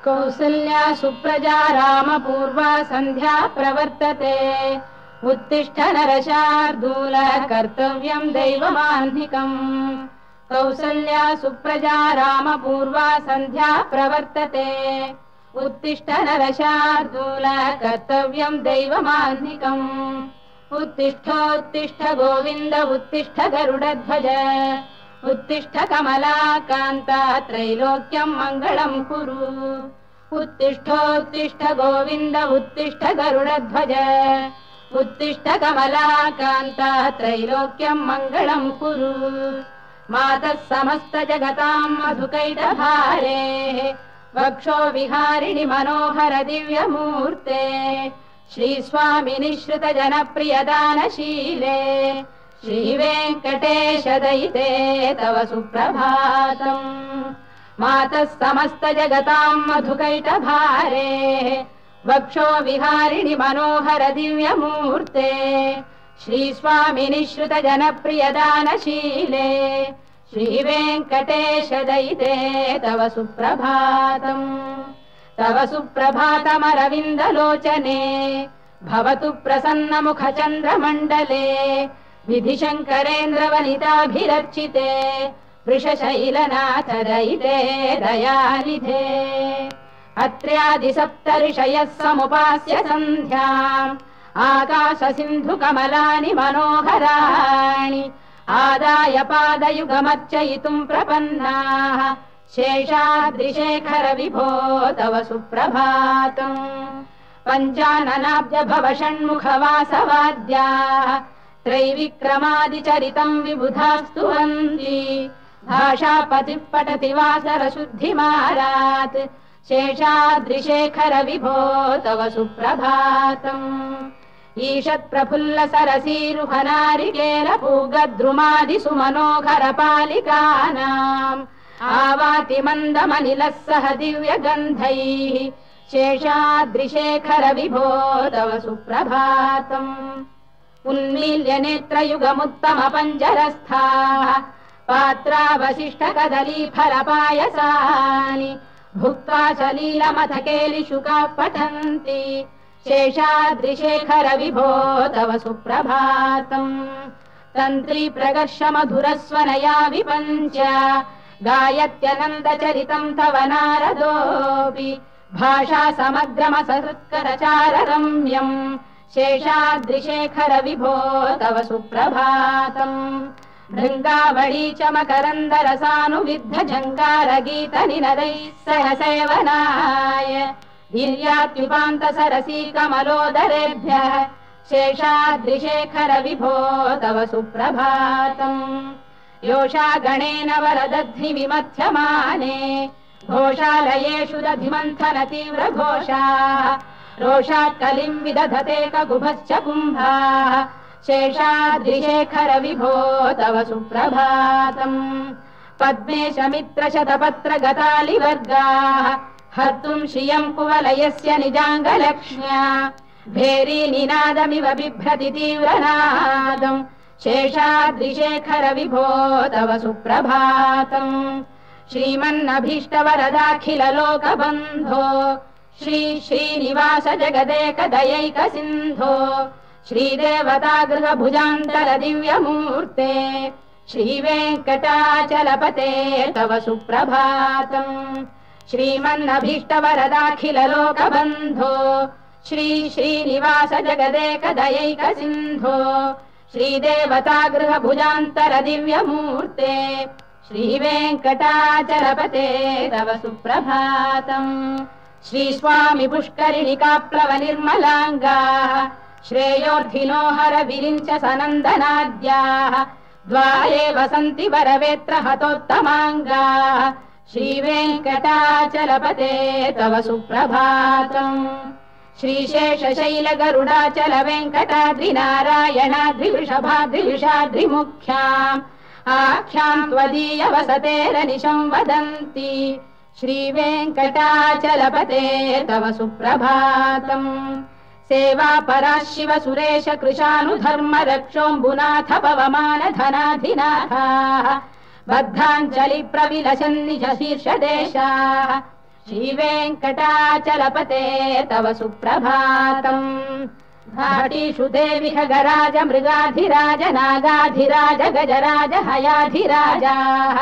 कौसल्या सुप्रजा रामपूर्वा सन्ध्या प्रवर्तते उत्तिष्ठ नरशार्दूल कर्तव्यं दैवमाह्निकम् कौसल्या सुप्रजा रामपूर्वा सन्ध्या प्रवर्तते उत्तिष्ठ नरशार्दूल कर्तव्यं दैवमाह्निकम् उत्तिष्ठोत्तिष्ठ गोविन्द उत्तिष्ठ गरुडध्वज उत्तिष्ठ कमलाकान्ता त्रैलोक्यं मङ्गलं कुरु उत्तिष्ठोत्तिष्ठ गोविन्द उत्तिष्ठ गरुडध्वज उत्तिष्ठ कमलाकान्ता त्रैलोक्यं मङ्गलं कुरु मातः समस्त जगतां मधुकैटभारे वक्षो विहारिणि मनोहर दिव्यमूर्ते श्रीस्वामि निःश्रित जनप्रियदानशीले श्रीवेङ्कटेश दयिते तव सुप्रभातम् मातः समस्त जगतां मधुकैटभारे वक्षो विहारिणि मनोहर दिव्यमूर्ते श्रीस्वामि निःश्रित जनप्रियदानशीले श्रीवेङ्कटेश दयिते तव सुप्रभातम् तव सुप्रभातमरविन्दलोचने भवतु प्रसन्नमुखचन्द्रमण्डले विधिशङ्करेन्द्रवनिताभिरर्चिते वृषशैलनाथ दयिते दयानिधे अत्र्यादिसप्तऋषयः समुपास्य सन्ध्याम् आकाशसिन्धुकमलानि मनोहराणि आदाय पादयुगमर्चयितुम् प्रपन्नाः शेषाद्रिशेखर विभो तव सुप्रभातम् पञ्चाननाब्ज भव षण्मुखवासवाद्याः त्रैविक्रमादिचरितम् विबुधास्तुवन्ति भाषापतिः पठति वासरशुद्धिमारात् शेषाद्रिशेखर विभो तव सुप्रभातम् ईषत्प्रफुल्ल सरसीरुहनारिकेलपूगद्रुमादिसुमनोहर पालिकानाम् आवाति मन्दमनिलः सह दिव्यगन्धैः शेषाद्रिशेखर विभो तव सुप्रभातम् उन्मील्य नेत्रयुगमुत्तम पञ्जरस्थाः पात्रावशिष्ट कदलीफलपायसानि भुक्त्वा सलीलमथकेलिशुकाः पठन्ति शेषाद्रिशेखर विभो तव सुप्रभातम् तन्त्री प्रकर्ष मधुरस्वनया विपञ्च गायत्यनन्दचरितम् तव नारदोऽपि भाषा समग्रमसहृत्करचार रम्यम् शेषाद्रिशेखर विभो तव सुप्रभातम् भृङ्गावळी च मकरन्दरसानुविद्ध झङ्कारगीतनिनदैः सह सेवनाय वीर्यात्युपान्त सरसी कमलोदरेभ्यः शेषाद्रिशेखर विभो तव सुप्रभातम् योषा गणेन वरदध्नि विमथ्यमाने घोषालयेषु दधिमन्थन तीव्र घोषाः रोषात् कलिम् विदधते ककुभश्च कुम्भाः शेषाद्रिशेखर विभो तव सुप्रभातम् पद्मेश मित्र शतपत्र गतालिवर्गाः हर्तुम् श्रियम् कुवलयस्य निजाङ्गलक्ष्म्या भेरी निनादमिव बिभ्रति तीव्रनादम् शेषाद्रिशेखर विभो तव सुप्रभातम् श्रीमन्नभीष्टवरदाखिल लोकबन्धो श्री श्रीनिवास जगदेकदयैक सिन्धो श्रीदेवतागृह भुजान्तर दिव्यमूर्ते श्रीवेङ्कटाचलपते तव सुप्रभातम् श्रीमन्नभीष्टवरदाखिल लोकबन्धो श्री श्रीनिवास जगदेकदयैक सिन्धो श्रीदेवतागृह भुजान्तर दिव्यमूर्ते श्रीवेङ्कटाचलपते तव सुप्रभातम् श्रीस्वामि पुष्करिणिकाप्लव निर्मलाङ्गाः श्रेयोर्धिनो हर विरिञ्च सनन्दनाद्याः द्वारे वसन्ति वरवेत्र हतोत्तमाङ्गाः श्रीवेङ्कटाचलपते तव सुप्रभातम् श्रीशेषशैल गरुडाचल वेङ्कटाद्रिनारायणाद्रिवृषभाद्रिविषाद्रिमुख्याम् आख्याम् त्वदीय वसतेरनिशम् वदन्ति श्रीवेङ्कटाचलपते तव सुप्रभातम् सेवा परा शिव सुरेश कृशानुधर्म रक्षोऽम्बुनाथ पवमान धनाधिनाथाः बद्धाञ्जलि प्रविलसन्निज शीर्षदेशाः श्रीवेङ्कटाचलपते तव सुप्रभातम् घाटीषु देवि खगराज मृगाधिराज नागाधिराज गजराज हयाधिराजाः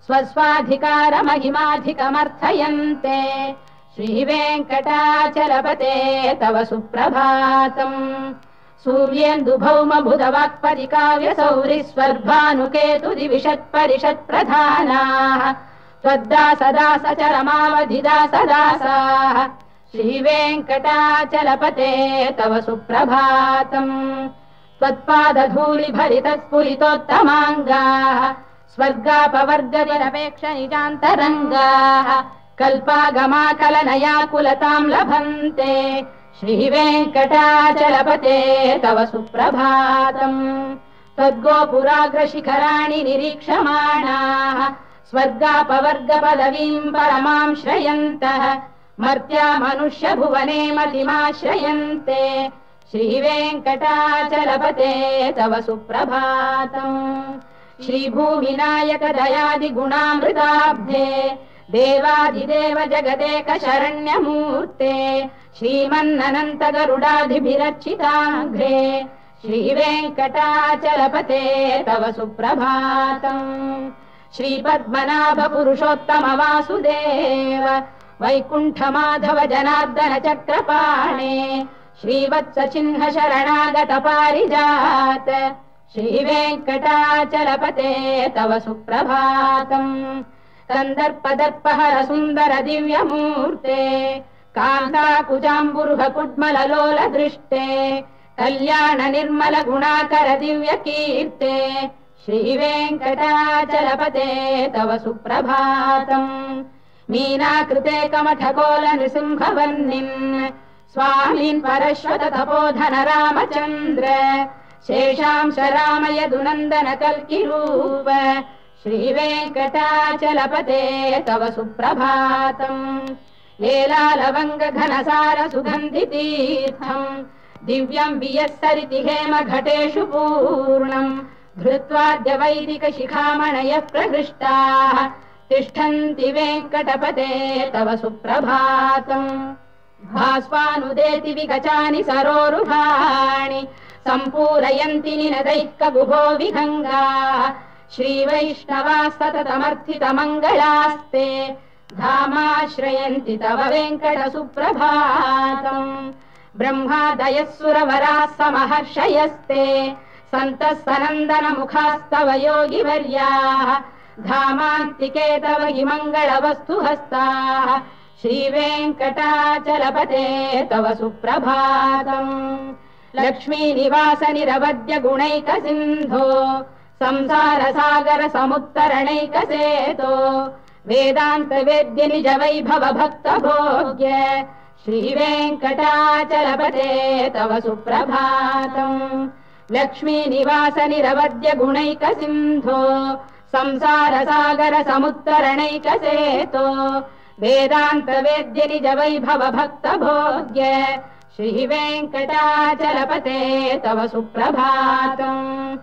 स्वस्वाधिकारमहिमाधिकमर्थयन्ते श्रीवेङ्कटाचलपते तव सुप्रभातम् सूर्येन्दुभौम बुधवाक्परिकाव्यसौरिस्वर्भानुकेतुदिविषत्परिषत्प्रधानाः त्वद्दासदासचरमावधिदासदासाः श्रीवेङ्कटाचलपते तव सुप्रभातम् त्वत्पादधूलिभरितस्फुरितोत्तमाङ्गाः स्वर्गापवर्गनिरपेक्ष निजान्तरङ्गाः कल्पागमाकलनयाकुलतां लभन्ते श्रीवेङ्कटाचलपते तव सुप्रभातम् त्वद्गोपुराग्रशिखराणि निरीक्षमाणाः स्वर्गापवर्गपदवीम् परमां श्रयन्तः मर्त्या मनुष्य भुवने मतिमाश्रयन्ते श्रीवेङ्कटाचलपते तव सुप्रभातम् श्रीभूमिनायक दयादिगुणामृताब्धे देवादिदेव जगदेक शरण्यमूर्ते श्रीमन्ननन्त गरुडाधिभिरर्चिताङ्घ्रे श्रीवेङ्कटाचलपते तव सुप्रभातम् श्रीपद्मनाभ पुरुषोत्तम वासुदेव वैकुण्ठमाधव जनार्दन चक्रपाणे श्रीवत्स चिह्न शरणागत पारिजात श्रीवेङ्कटाचलपते तव सुप्रभातम् कन्दर्पदर्पहर सुन्दर दिव्यमूर्ते कान्ताकुजाम्बुरुह कुड्मललोल दृष्टे कल्याण निर्मल गुणाकर दिव्य कीर्ते श्रीवेङ्कटाचलपते तव सुप्रभातम् मीनाकृते कमठकोल नृसिंहवर्णिन् स्वामीन् परश्वत तपोधन रामचन्द्र शेषांश रामयदुनन्दन कल्किरूप श्रीवेङ्कटाचलपते तव सुप्रभातम् एलालवङ्ग घनसार सुगन्धितीर्थम् दिव्यम् वियस्सरिति हेम घटेषु पूर्णम् धृत्वाद्य वैदिक शिखामणयः प्रहृष्टाः तिष्ठन्ति वेङ्कटपते तव सुप्रभातम् भास्वानुदेति विगचानि सरोरुहाणि सम्पूरयन्ति निनदैः कगुभो विहङ्गाः श्रीवैष्णवाः सततमर्थितमङ्गलास्ते धामाश्रयन्ति तव वेङ्कट सुप्रभातम् ब्रह्मादयः सुरवराः समहर्षयस्ते सन्तः सनन्दन मुखास्तव योगिवर्याः धामान्तिके तव हि मङ्गलवस्तु हस्ताः श्रीवेङ्कटाचलपते तव सुप्रभातम् लक्ष्मीनिवास निरवद्य गुणैक सिन्धो संसार सागर समुत्तरणैक सेतो वेदान्त वेद्य निज वैभव भक्त भोग्य श्रीवेङ्कटाचलपते तव सुप्रभातम् लक्ष्मीनिवास निरवद्य गुणैक सिन्धो संसार सागर समुत्तरणैक सेतो वेदान्त वेद्य निज वैभव भक्त भोग्य श्रीवेङ्कटाचलपते तव सुप्रभातम्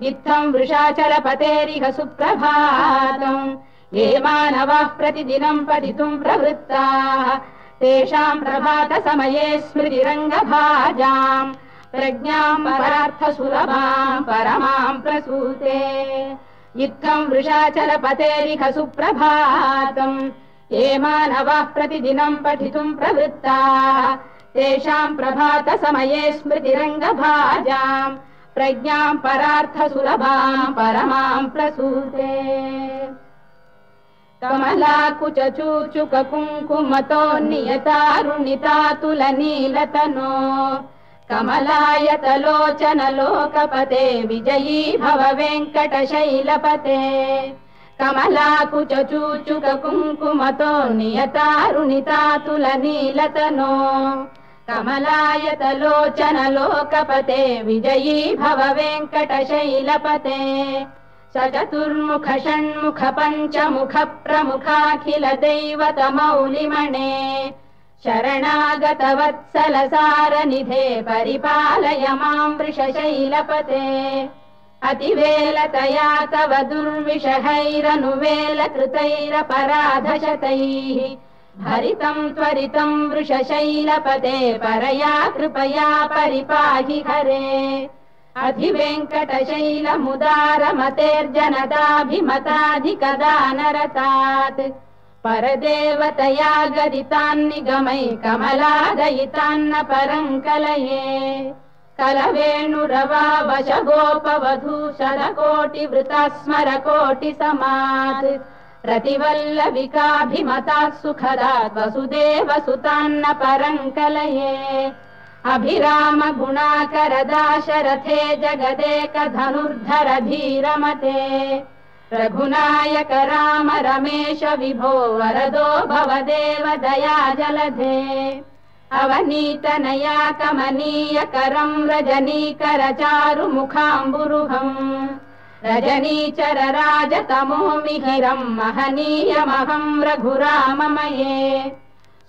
इत्थम् वृषाचलपतेरिह सुप्रभातम् ये मानवाः प्रतिदिनम् पठितुम् प्रवृत्ताः तेषाम् प्रभात समये स्मृतिरङ्गभाजाम् प्रज्ञाम् परार्थ सुलभाम् परमाम् प्रसूते इत्थम् वृषाचलपतेरिह सुप्रभातम् ये मानवाः प्रतिदिनम् पठितुम् प्रवृत्ताः तेषाम् प्रभात समये स्मृतिरङ्गभाजाम् प्रज्ञाम् परार्थ सुलभाम् परमाम् प्रसूते कमलाकुच चूचुक कुङ्कुमतो नियतारुणितातुल नीलतनो कमलायतलोचन लोकपते विजयी भव वेङ्कटशैलपते कमलाकुच चूचुक कुङ्कुमतो नियतारुणितातुल नीलतनो कमलायतलोचन लोकपते विजयी भव वेङ्कटशैलपते स चतुर्मुख षण्मुख पञ्चमुख प्रमुखाखिल दैवतमौलिमणे शरणागत वत्सल सारनिधे परिपालय मां वृषशैलपते अतिवेलतया तव दुर्विषहैरनुवेलकृतैरपराधशतैः भरितं त्वरितं वृषशैलपते परया कृपया परिपाहि हरे अधिवेङ्कटशैलमुदारमतेर्जनताभिमताधिकदानरतात् परदेवतया गदितान्निगमै कमलादयितान्न परं कलये कलवेणुरवावशगोपवधूशरकोटिवृता स्मरकोटिसमात् प्रतिवल्लविकाभिमतात् सुखदात् वसुदेवसुतान्न परं कलये अभिराम गुणाकरदाशरथे जगदेकधनुर्धर धीरमते रघुनायक राम रमेश विभो वरदो भवदेव दया जलधे अवनीतनया कमनीय करं रजनीकर चारुमुखाम्बुरुहम् रजनीचर राजतमो मिहिरं महनीयमहं रघुराममये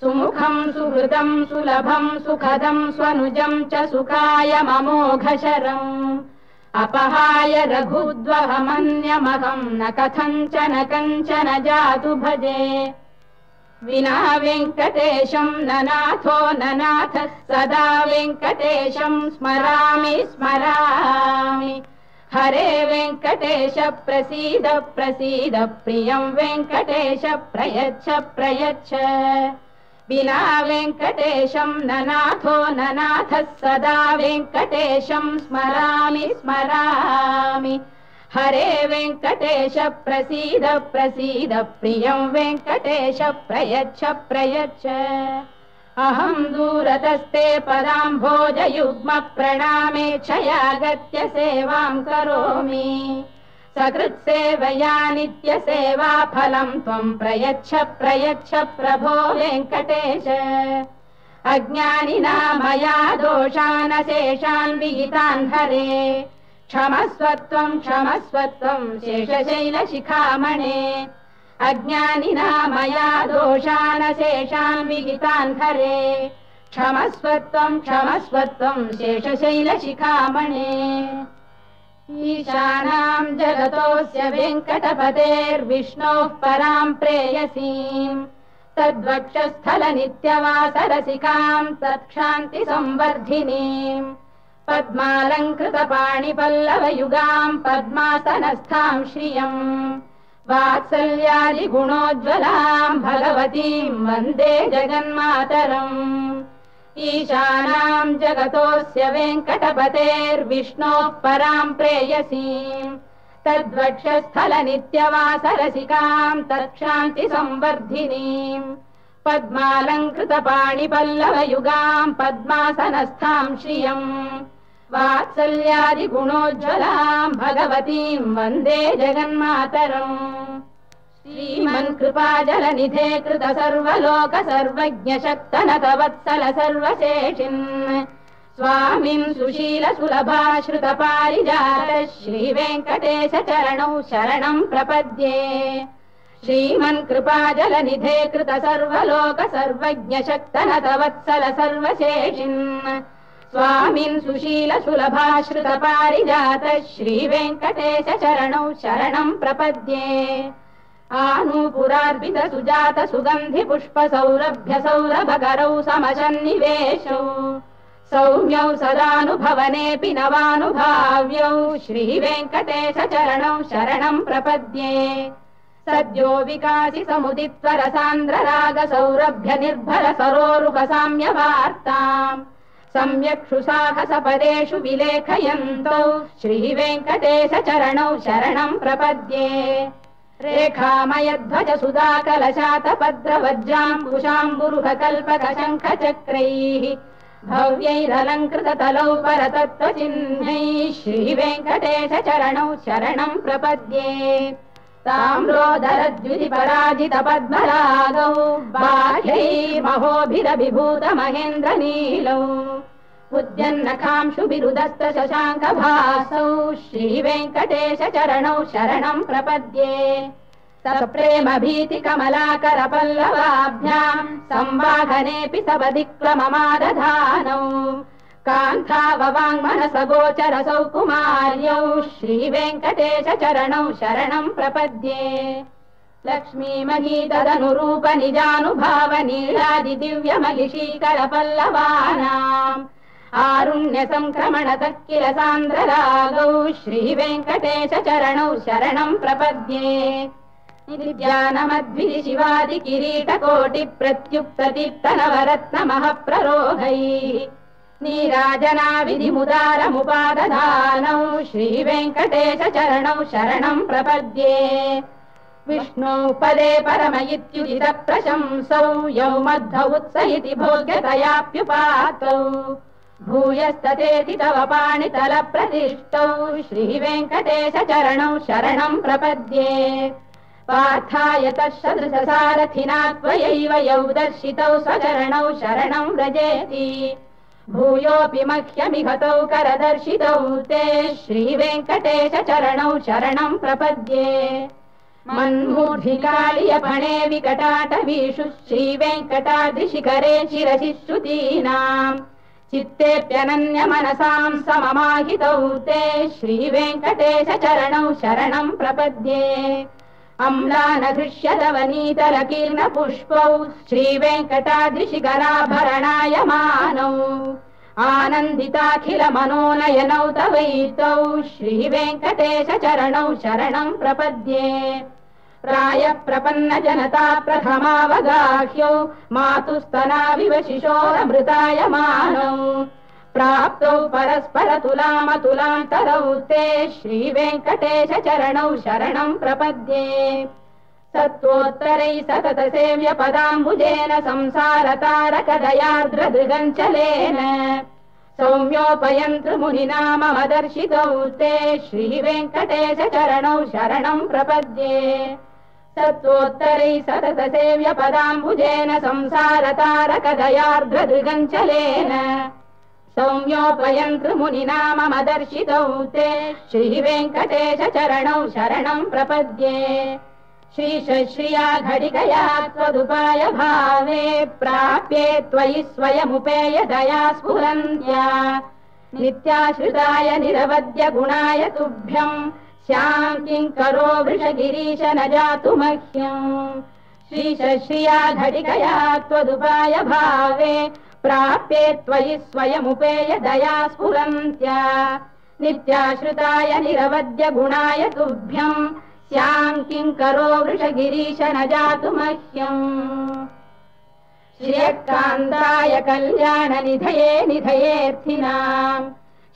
सुमुखं सुहृदं सुलभं सुखदं स्वनुजं च सुखाय ममोघशरम् अपहाय रघुद्वहमन्यमहं न कथञ्चन कञ्चन जातु भजे विना वेङ्कटेशं ननाथो ननाथः सदा वेङ्कटेशं स्मरामि स्मरामि हरे वेङ्कटेश प्रसीद प्रसीद प्रियं वेङ्कटेश प्रयच्छ प्रयच्छ विना वेङ्कटेशं ननाथो ननाथः सदा वेङ्कटेशं स्मरामि स्मरामि हरे वेङ्कटेश प्रसीद प्रसीद प्रियं वेङ्कटेश प्रयच्छ प्रयच्छ अहं दूरतस्ते पदाम्भोजयुग्म प्रणामेच्छयागत्य सेवां करोमि सकृत्सेवया नित्यसेवा फलं त्वं प्रयच्छ प्रयच्छ प्रभो वेङ्कटेश अज्ञानिना मया दोषानशेषान् विहितान् हरे क्षमस्वत्वं शेषशैलशिखामणे अज्ञानिना मया दोषानशेषान् विहितान् हरे क्षमस्वत्वं शेषशैलशिखामणे ईशानां जगतोऽस्य वेङ्कटपतेर्विष्णोः परां प्रेयसीम् तद्वक्षस्थलनित्यवासरसिकां तत्क्षान्तिसंवर्धिनीम् पद्मालङ्कृतपाणिपल्लवयुगां पद्मासनस्थां श्रियम् वात्सल्यादिगुणोज्ज्वलां भगवतीं वन्दे जगन्मातरम् ईशानां जगतोऽस्य वेङ्कटपतेर्विष्णोः परां प्रेयसीम् तद्वक्षस्थलनित्यवासरसिकां तत्क्षान्तिसंवर्धिनीम् पद्मालङ्कृतपाणिपल्लवयुगां पद्मासनस्थां श्रियम् वात्सल्यादिगुणोज्ज्वलां भगवतीं वन्दे जगन्मातरम् श्रीमन्कृपाजलनिधे कृत सर्वलोक सर्वज्ञ शक्तनतवत्सल सर्वशेषिन् स्वामिन् सुशील सुलभाश्रित पारिजात श्रीवेङ्कटेश चरणौ शरणं प्रपद्ये श्रीमन्कृपाजलनिधे कृत सर्वलोक सर्वज्ञ शक्तनतवत्सल सर्वशेषिन् स्वामिन् सुशील सुलभाश्रित पारिजात श्रीवेङ्कटेश चरणौ शरणं प्रपद्ये आनूपुरार्पित सुजात सुगन्धि पुष्प सौरभ्य सौरभकरौ समशन्निवेशौ सौम्यौ सदानुभवनेऽपि नवानुभाव्यौ श्रीवेङ्कटेश चरणौ शरणं प्रपद्ये सद्यो विकासि समुदित्वर सान्द्र राग सौरभ्य निर्भर सरोरुह साम्यवार्ताम् सम्यक् साहसपदेषु विलेखयन्तौ श्रीवेङ्कटेश चरणौ शरणं प्रपद्ये रेखामयध्वज सुधाकलशातपद्रवज्राम्बुशाम्बुरुह कल्पक शङ्ख चक्रैः भव्यैरलङ्कृततलौ परतत्त्वचिह्नैः श्रीवेङ्कटेश चरणौ शरणं प्रपद्ये ताम्रोदरद्युतिपराजित पद्मरागौ बाह्यैर्महोभिरभिभूत महेन्द्रनीलौ उद्यन्नखांशु बिरुदस्त शशाङ्कभासौ श्रीवेङ्कटेश चरणौ शरणं प्रपद्ये सप्रेम भीति कमलाकर पल्लवाभ्यां संवाहनेऽपि सबदिक्लममादधानौ कान्ताववाङ्मनसगोचरसौ कुमार्यौ श्रीवेङ्कटेशचरणौ शरणं प्रपद्ये लक्ष्मीमहीतदनुरूप निजानुभावनीलादिदिव्यमहिषीकरपल्लवानाम् आरुण्यसङ्क्रमणतः किल सान्द्ररागौ श्रीवेङ्कटेशचरणौ शरणं प्रपद्ये नित्यानमद्विधिशिवादिकिरीटकोटिप्रत्युक्तदीप्तनवरत्नमः प्ररोहैः नीराजनाविधिमुदारमुपादधानौ श्रीवेङ्कटेशचरणौ शरणं प्रपद्ये विष्णौ पदे परम इत्युदितप्रशंसौ यौ मद्धौ उत्स इति भोग्यतयाप्युपातौ भूयस्ततेति तव पाणितलप्रतिष्ठौ श्रीवेङ्कटेशचरणौ शरणं प्रपद्ये पार्थाय तत्सदृशसारथिना त्वयैव यौ दर्शितौ स्वचरणौ शरणं व्रजेति भूयोऽपि मह्यमिहतौ करदर्शितौ ते श्रीवेङ्कटेशचरणौ शरणं प्रपद्ये मन्मूर्धिकालियपणे विकटाटवीषु श्रीवेङ्कटाद्रिशिखरे शिरसि श्रुतीनाम् चित्तेऽप्यनन्यमनसां सममाहितौ ते श्रीवेङ्कटेशचरणौ शरणं प्रपद्ये अम्लानघृष्यदवनीतलकीर्णपुष्पौ श्रीवेङ्कटाद्रिशिखराभरणायमानौ आनन्दिताखिलमनोनयनौ तवैतौ श्रीवेङ्कटेशचरणौ शरणं प्रपद्ये प्रायः प्रपन्नजनता प्रथमावगाह्यौ मातुस्तनाविव शिशोरमृतायमानौ प्राप्तौ परस्परतुलामतुलान्तरौ ते श्रीवेङ्कटेशचरणौ शरणं प्रपद्ये सत्त्वोत्तरैः सततसेव्यपदाम्बुजेन संसारतारकदयार्द्रदृगञ्चलेन सौम्योपयन्तृमुनिना मम दर्शितौ ते श्रीवेङ्कटेशचरणौ शरणं प्रपद्ये सत्त्वोत्तरैः सततसेव्यपदाम्बुजेन संसारतारकदयार्द्रदृगञ्चलेन सौम्योपयन्तृमुनिना मम दर्शितौ ते श्रीवेङ्कटेशचरणौ शरणं प्रपद्ये श्रीशश्रिया घटिकया त्वदुपाय भावे प्राप्ये त्वयि स्वयमुपेय दया स्फुरन्त्या नित्याश्रिताय निरवद्य गुणाय तुभ्यं स्यां किङ्करो वृषगिरीश न जातु मह्यम् श्रीशश्रिया घटिकया त्वदुपाय भावे प्राप्ये त्वयि स्वयमुपेय दया स्फुरन्त्या नित्याश्रिताय निरवद्य गुणाय तुभ्यम् स्यां किङ्करो वृषगिरीश न जातु मह्यम् श्रियकान्ताय कल्याणनिधये निधयेऽर्थिनाम्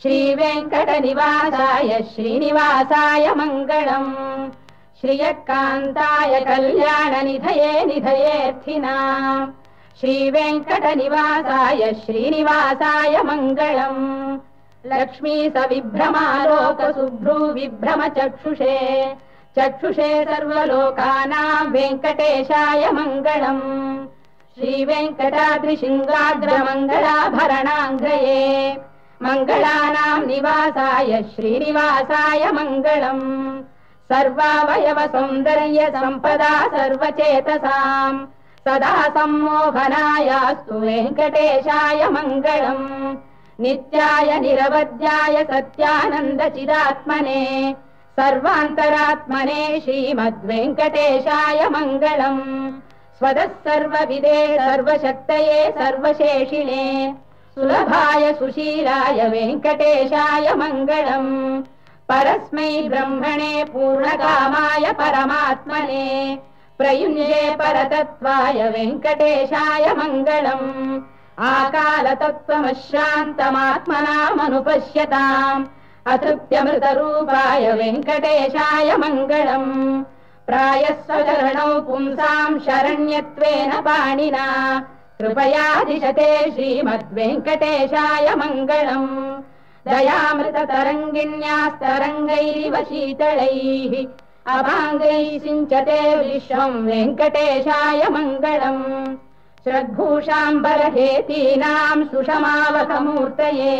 श्रीवेङ्कटनिवासाय श्रीनिवासाय मङ्गलम् श्रियकान्ताय कल्याणनिधये निधयेऽर्थिनाम् श्रीवेङ्कटनिवासाय श्रीनिवासाय मङ्गलम् लक्ष्मी सविभ्रमालोकसुभ्रू विभ्रमचक्षुषे चक्षुषे सर्वलोकानां वेङ्कटेशाय मङ्गलम् श्रीवेङ्कटाद्रिशृङ्गाग्रमङ्गलाभरणाङ्ग्रये मङ्गलानां निवासाय श्रीनिवासाय मङ्गलम् सर्वावयव सौन्दर्य सम्पदा सर्वचेतसाम् सदा सम्मोहनायास्तु वेङ्कटेशाय मङ्गलम् नित्याय निरवध्याय सत्यानन्दचिदात्मने सर्वान्तरात्मने श्रीमद्वेङ्कटेशाय मङ्गलम् स्वतः सर्वविदे सर्वशक्तये सर्वशेषिणे सुलभाय सुशीलाय वेङ्कटेशाय मङ्गलम् परस्मै ब्रह्मणे पूर्णकामाय परमात्मने प्रयुञ्जे परतत्त्वाय वेङ्कटेशाय मङ्गलम् आकालतत्त्वमश्रान्तमात्मनामनुपश्यताम् अतृप्त्यमृतरूपाय वेङ्कटेशाय मङ्गलम् प्रायः स्वचरणौ पुंसां शरण्यत्वेन पाणिना कृपयाधिशते श्रीमद्वेङ्कटेशाय मङ्गलम् दयामृततरङ्गिण्यास्तरङ्गैरिव शीतलैः अभाङ्गैः सिञ्चते विश्वं वेङ्कटेशाय मङ्गलम् श्रद्भूषाम्बरहेतीनां सुषमावकमूर्तये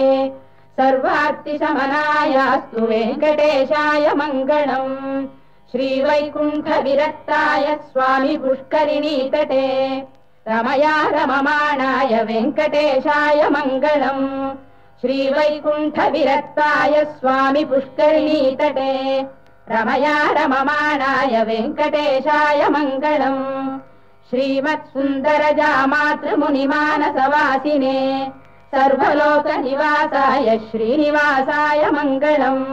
सर्वार्तिशमनायास्तु वेङ्कटेशाय मङ्गलम् श्रीवैकुण्ठविरक्ताय स्वामी पुष्करिणीतटे रमया रममाणाय वेङ्कटेशाय मङ्गलम् श्रीवैकुण्ठविरक्ताय स्वामी पुष्करिणीतटे रमया रममाणाय वेङ्कटेशाय मङ्गलम् श्रीमत्सुन्दरजामातृमुनिमानसवासिने सर्वलोकनिवासाय श्रीनिवासाय मङ्गलम्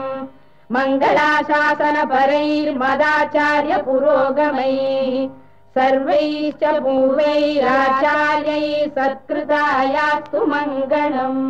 मङ्गलाशासनपरैर्मदाचार्य पुरोगमैः सर्वैश्च पूर्वैराचार्यैः सत्कृतायास्तु मङ्गलम्।